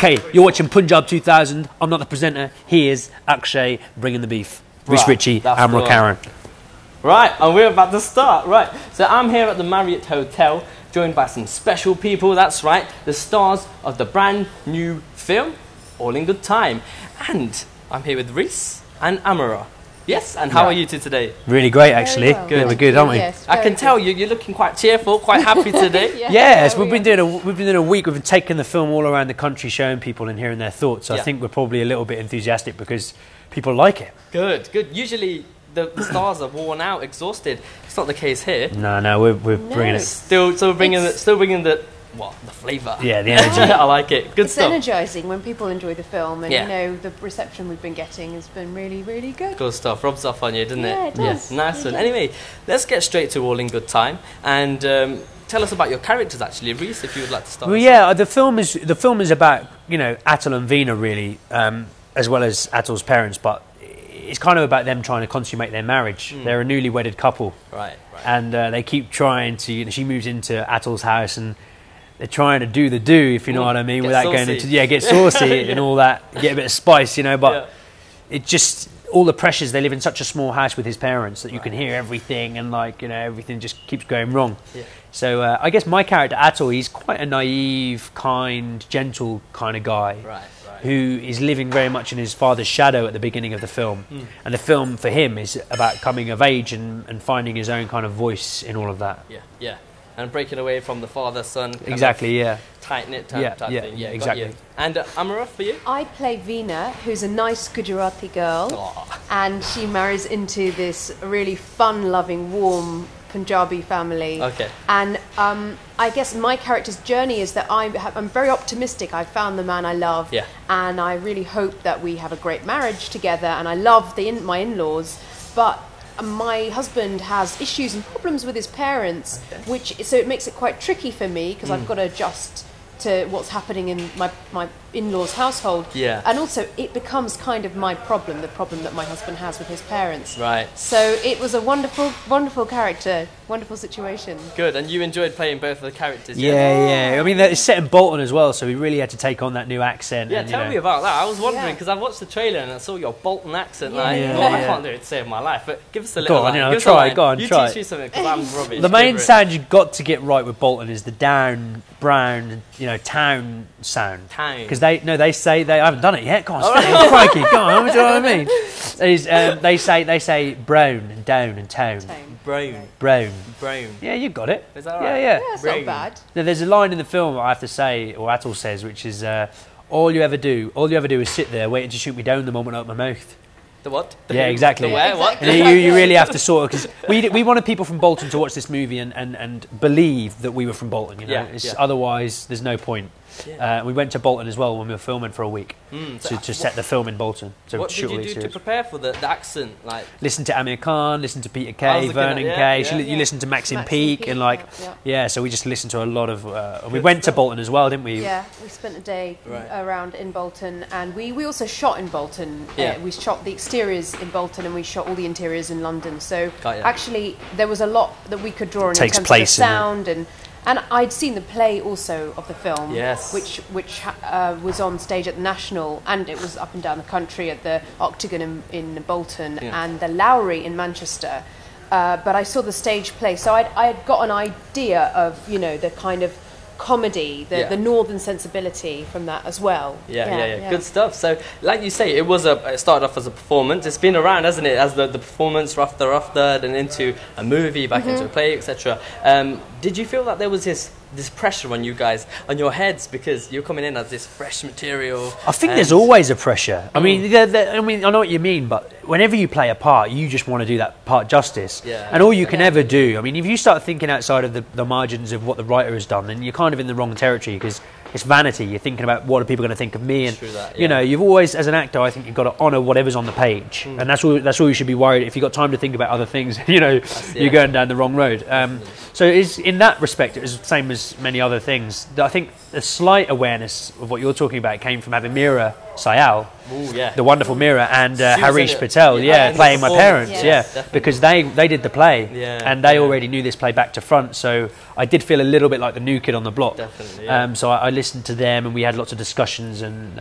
Okay, you're watching Punjab 2000. I'm not the presenter. He is Akshay bringing the beef. Reece Ritchie Amara Karan. Right, and we're about to start. Right, so I'm here at the Marriott Hotel, joined by some special people. That's right, the stars of the brand new film, All in Good Time. And I'm here with Reece and Amara. Yes, and how are you two today? Really great, actually. Well. Good, we're good, aren't we? Yes, I can tell you're looking quite cheerful, quite happy today. Yes, we've been doing a week. We've been taking the film all around the country, showing people and hearing their thoughts. So I think we're probably a little bit enthusiastic because people like it. Good, good. Usually the stars are worn out, exhausted. It's not the case here. No, we're bringing it. Still bringing the flavour. Yeah, the energy. I like it. Good it's stuff. It's energising when people enjoy the film, and Yeah. you know the reception we've been getting has been really, really good. Good stuff. Rubs off on you, doesn't it? Yeah, it does. Nice one. It does. Anyway, let's get straight to All in Good Time and tell us about your characters. Actually, Reece, if you would like to start. Well, yeah, the film is about Atul and Veena really, as well as Atul's parents, but it's kind of about them trying to consummate their marriage. They're a newly wedded couple, right. And they keep trying to. She moves into Atul's house and they're trying to do the do, if you know what I mean, without going into get saucy and all that, get a bit of spice, but it just all the pressures. They live in such a small house with his parents that you can hear everything, and everything just keeps going wrong. Yeah. So I guess my character Atul, he's quite a naive, kind, gentle kind of guy. Right. Who is living very much in his father's shadow at the beginning of the film. And the film for him is about coming of age and finding his own kind of voice in all of that. Yeah. And breaking away from the father son. Exactly. Tight-knit type thing. Yeah, exactly. Got you. And Amara, for you? I play Veena, who's a nice Gujarati girl, and she marries into this really fun-loving, warm Punjabi family. Okay. And I guess my character's journey is that I'm very optimistic. I found the man I love, and I really hope that we have a great marriage together. And I love my in-laws, but my husband has issues and problems with his parents, so it makes it quite tricky for me because I've got to adjust to what's happening in my in-laws' household. Yeah. And also it becomes kind of my problem, the problem that my husband has with his parents. Right. So it was a wonderful, wonderful character, wonderful situation. Good. And you enjoyed playing both of the characters? Yeah. I mean, it's set in Bolton as well, so we really had to take on that new accent. Yeah, and, tell me about that. I was wondering because I watched the trailer and I saw your Bolton accent. I can't do it to save my life, but give us a little. Go on, line. try. Go on, you try. teach me something because I'm rubbish. The main sound you've got to get right with Bolton is the down, brown, town sound. Town. Because they I haven't done it yet. Go on, crikey, go on. Do you know what I mean? They say brown and down and town. Brown. Yeah, you got it. Is that right? Yeah. That's not bad. Now, there's a line in the film I have to say, or Atul says, which is, all you ever do is sit there waiting to shoot me down the moment I open my mouth. The what? Yeah, exactly. The where? What? And you really have to sort of, because we wanted people from Bolton to watch this movie and believe that we were from Bolton. Otherwise, there's no point. Yeah. We went to Bolton as well when we were filming for a week to set the film in Bolton. So what did you do to prepare for the accent? Like, listen to Amir Khan, listen to Peter Kay, Vernon Kay. You listen to Maxim Peake, and so we just listened to a lot of. We went to Bolton as well, didn't we? Yeah, we spent a day around in Bolton, and we also shot in Bolton. We shot the exteriors in Bolton, and we shot all the interiors in London. So actually, there was a lot that we could draw on in terms of the sound and I'd seen the play also of the film, which was on stage at the National, and it was up and down the country at the Octagon in Bolton and the Lowry in Manchester. But I saw the stage play, so I had got an idea of the kind of comedy, the northern sensibility from that as well. Yeah. Good stuff. So, like you say, it started off as a performance. It's been around, hasn't it, as the performance after, then into a movie, back into a play, etc. Did you feel that there was this pressure on you guys, on your heads, because you're coming in as this fresh material? I think there's always a pressure. I mean, I know what you mean, but whenever you play a part, you just want to do that part justice. Yeah. And all you can ever do, I mean, if you start thinking outside of the margins of what the writer has done, then you're kind of in the wrong territory, because it's vanity. You're thinking about what are people going to think of me, and you've always, as an actor, I think you've got to honour whatever's on the page, and that's all you should be worried. If you've got time to think about other things, you're going down the wrong road. So it's, in that respect, it was the same as many other things. I think the slight awareness of what you're talking about came from having Mira Sayal, yeah. the wonderful Mira, and Harish Patel, playing my parents, because they did the play, and they already knew this play back to front, so I did feel a little bit like the new kid on the block. Definitely, so I listened to them, and we had lots of discussions, and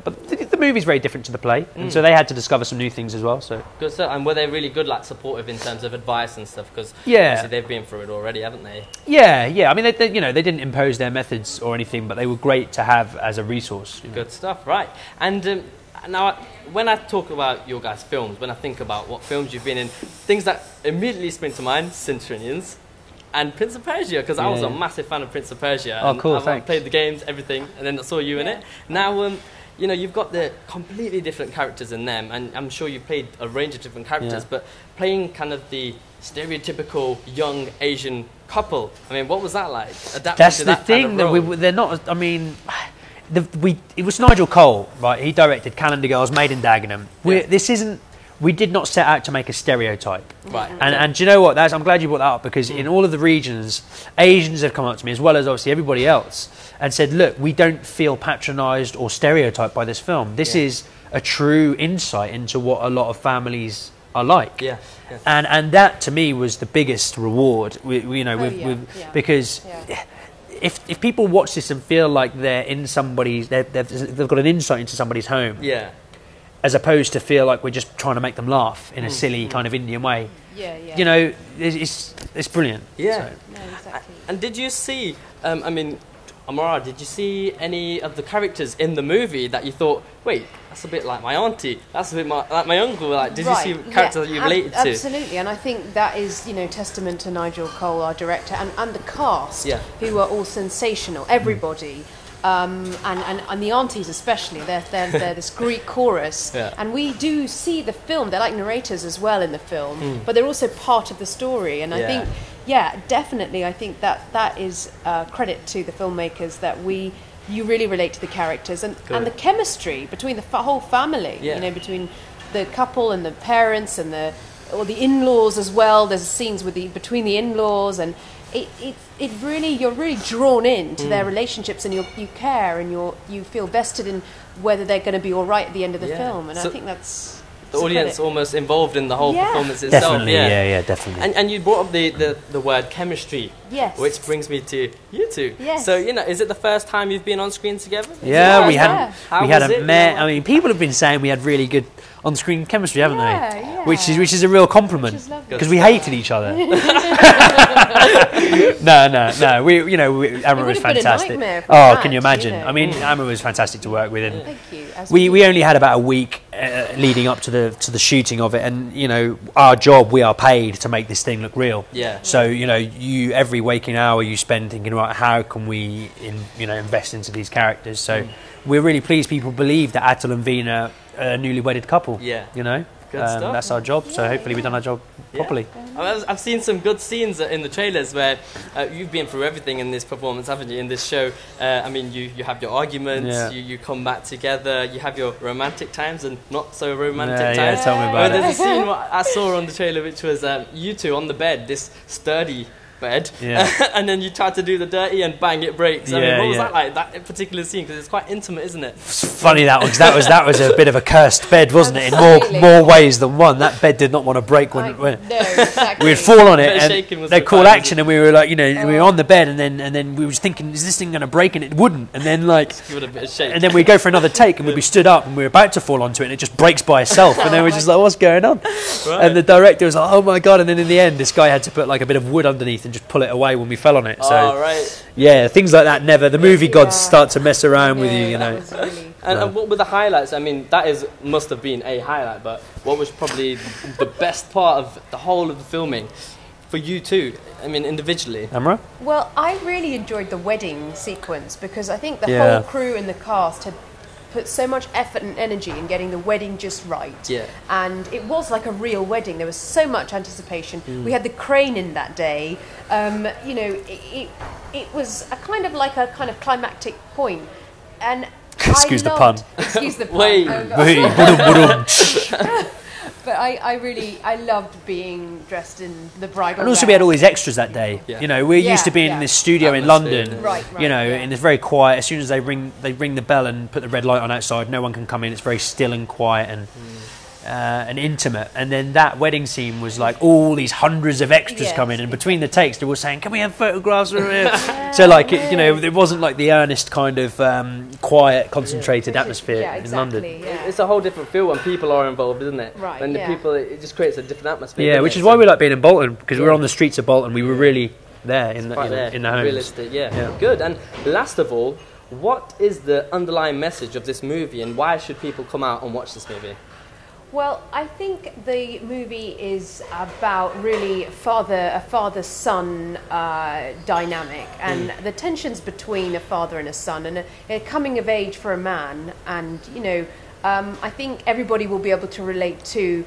but the movie's very different to the play, and so they had to discover some new things as well. So good stuff. And were they really good, like supportive in terms of advice and stuff? Because obviously they've been through it already, haven't they? Yeah. I mean, they didn't impose their methods or anything, but they were great to have as a resource. Good stuff, right? And now, when I talk about your guys' films, when I think about what films you've been in, things that immediately spring to mind: Centurions and Prince of Persia, because I was a massive fan of Prince of Persia. Oh, cool! I played the games, everything, and then I saw you in it. Now, you've got the completely different characters in them, and I'm sure you've played a range of different characters, but playing kind of the stereotypical young Asian couple, I mean, what was that like? That's the thing, that they're not, I mean, it was Nigel Cole, right? He directed Calendar Girls, Made in Dagenham. We did not set out to make a stereotype. Right. And do you know what? I'm glad you brought that up, because in all of the regions, Asians have come up to me, as well as obviously everybody else, and said, look, we don't feel patronised or stereotyped by this film. This is a true insight into what a lot of families are like. Yeah. And that, to me, was the biggest reward, because if people watch this and feel like they're in somebody's, they've got an insight into somebody's home. Yeah. As opposed to feel like we're just trying to make them laugh in a silly kind of Indian way. It's brilliant. Yeah. So. No, exactly. And did you see, Amara, did you see any of the characters in the movie that you thought, wait, that's a bit like my auntie, that's a bit like my uncle? Like, did you see characters that you related to? Absolutely, and I think that is, testament to Nigel Cole, our director, and the cast, who are all sensational. Everybody. And the aunties especially, they're this Greek chorus, and we do see the film. They're like narrators as well in the film, but they're also part of the story. And I think, definitely, I think that is credit to the filmmakers that you really relate to the characters and the chemistry between the whole family. Between the couple and the parents and the in-laws as well. There's scenes between the in-laws, and it really, you're really drawn in to their relationships, and you care, and you feel vested in whether they're going to be all right at the end of the film. And so I think that's the audience almost involved in the whole performance itself. Definitely, definitely. And you brought up the word chemistry, which brings me to you two. Yes. So is it the first time you've been on screen together? Yeah, we hadn't met. I mean, people have been saying we had really good on-screen chemistry, haven't they? Yeah. Which is a real compliment, because we hated each other. No. Amara was fantastic. Can you imagine? I mean, Amara was fantastic to work with, and thank you. We only had about a week leading up to the shooting of it, and our job, we are paid to make this thing look real. Yeah. So you every waking hour you spend thinking about how can we invest into these characters. So we're really pleased people believe that Atul and Veena are a newly wedded couple. Yeah. Good stuff. That's our job. So hopefully we've done our job properly. I've seen some good scenes in the trailers where you've been through everything in this performance, haven't you, in this show? I mean, you have your arguments, you come back together, you have your romantic times and not so romantic times. Yeah, tell me about it. There's a scene I saw on the trailer which was you two on the bed, this sturdy bed, and then you try to do the dirty and bang, it breaks. I mean, what was that like, that particular scene? Because it's quite intimate, isn't it? It's funny that was a bit of a cursed bed, wasn't it? In more ways than one. That bed did not want to break when exactly. we'd fall on it, and they'd call action, and we were like, we were on the bed, and then we were thinking, is this thing going to break? And it wouldn't. And then give it a bit of shake. And then we'd go for another take, and we'd be stood up, and we were about to fall onto it, and it just breaks by itself. And then we're just like, what's going on? Right. And the director was like, oh my god! And then in the end, this guy had to put like a bit of wood underneath and just pull it away when we fell on it. So things like that never. The movie gods start to mess around with you, Really and what were the highlights? I mean, that must have been a highlight, but what was probably the best part of the whole of the filming for you two? I mean, individually. Amara? Well, I really enjoyed the wedding sequence, because I think the whole crew and the cast had put so much effort and energy in getting the wedding just right. Yeah. And it was like a real wedding. There was so much anticipation. We had the crane in that day. It was a kind of like a kind of climactic point. And Excuse the pun. Excuse the pun. Wait. Oh, But I loved being dressed in the bridal. And also we had all these extras that day. Yeah. You know, we're used to being in this studio in London. Right, you know, and it's very quiet. As soon as they ring the bell and put the red light on outside, no one can come in. It's very still and quiet and intimate. And then that wedding scene was like all these hundreds of extras come in, and between the takes they were saying, "Can we have photographs?" So like you know, it wasn't like the earnest kind of quiet, concentrated atmosphere in London. Yeah. It's a whole different feel when people are involved, isn't it? Right. When the people, it just creates a different atmosphere. Yeah, which is why we like being in Bolton, because we were on the streets of Bolton. We were really there in the homes. Realistic, yeah. Good. And last of all, what is the underlying message of this movie, and why should people come out and watch this movie? Well, I think the movie is about really a father-son dynamic, and the tensions between a father and a son, and a coming of age for a man. And you know, I think everybody will be able to relate to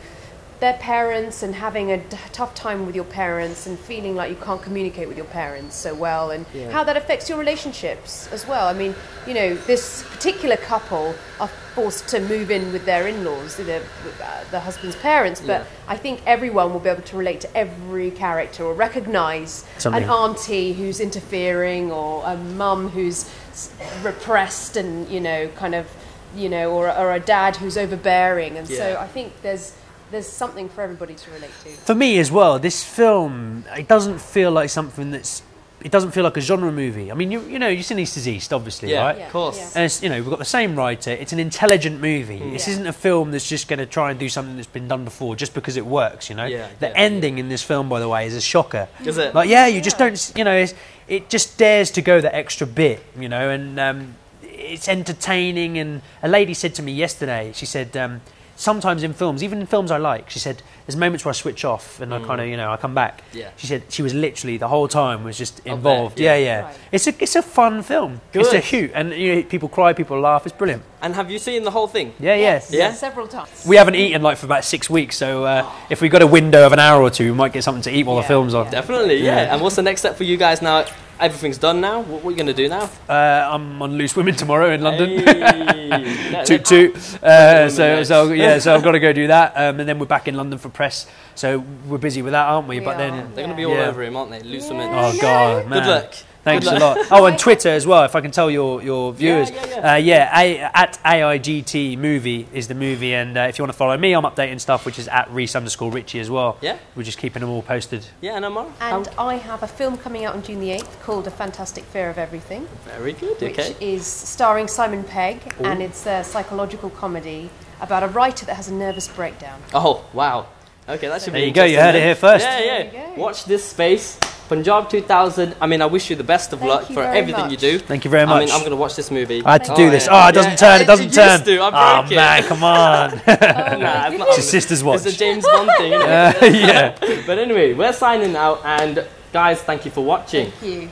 their parents and having a tough time with your parents and feeling like you can't communicate with your parents so well, and how that affects your relationships as well. I mean, you know, this particular couple are forced to move in with their in-laws, the husband's parents, but I think everyone will be able to relate to every character or recognise an auntie who's interfering, or a mum who's repressed and, you know, kind of, you know, or a dad who's overbearing. And so I think there's something for everybody to relate to. For me as well, this film, it doesn't feel like something it doesn't feel like a genre movie. I mean, you know, you've seen East is East, obviously, right? Yeah, of course. Yeah. And it's, you know, we've got the same writer. It's an intelligent movie. This isn't a film that's just going to try and do something that's been done before just because it works, you know? The ending in this film, by the way, is a shocker. Is it? Like, you just don't, you know, it just dares to go that extra bit, you know, and it's entertaining. And a lady said to me yesterday, she said, sometimes in films, even in films I like, she said, there's moments where I switch off and I kind of, you know, I come back. Yeah. She said she was literally the whole time was just involved. Right. It's a fun film. Good. It's a hoot, and you know, people cry, people laugh. It's brilliant. And have you seen the whole thing? Yes, several times. We haven't eaten like for about 6 weeks, so if we got a window of an hour or two, we might get something to eat while the film's on. Definitely, yeah. And what's the next step for you guys now? Everything's done now. What are you going to do now? I'm on Loose Women tomorrow in London. Hey. Toot toot. So I've got to go do that, and then we're back in London for press. So we're busy with that, aren't we? But then they're going to be all over him, aren't they? Loose Women. Oh God, man. Good luck. Thanks a lot. Oh, and Twitter as well, if I can tell your viewers. At AIGT movie is the movie, and if you want to follow me, I'm updating stuff, which is at Reece_Ritchie as well. Yeah. We're just keeping them all posted. Yeah, and Amara? And I have a film coming out on June the 8th called A Fantastic Fear of Everything. Very good, which is starring Simon Pegg, and it's a psychological comedy about a writer that has a nervous breakdown. Oh, wow. Okay, that should be There you go, you heard it here first. Yeah. Watch this space. Punjab 2000. I mean, I wish you the best of luck for everything you do. Thank you very much. I mean, I'm going to watch this movie. I had to do this. Oh, it doesn't turn. It doesn't turn. Oh man, come on. It's your sister's watch. It's a James Bond thing, isn't it? Yeah. But anyway, we're signing out, and guys, thank you for watching. Thank you.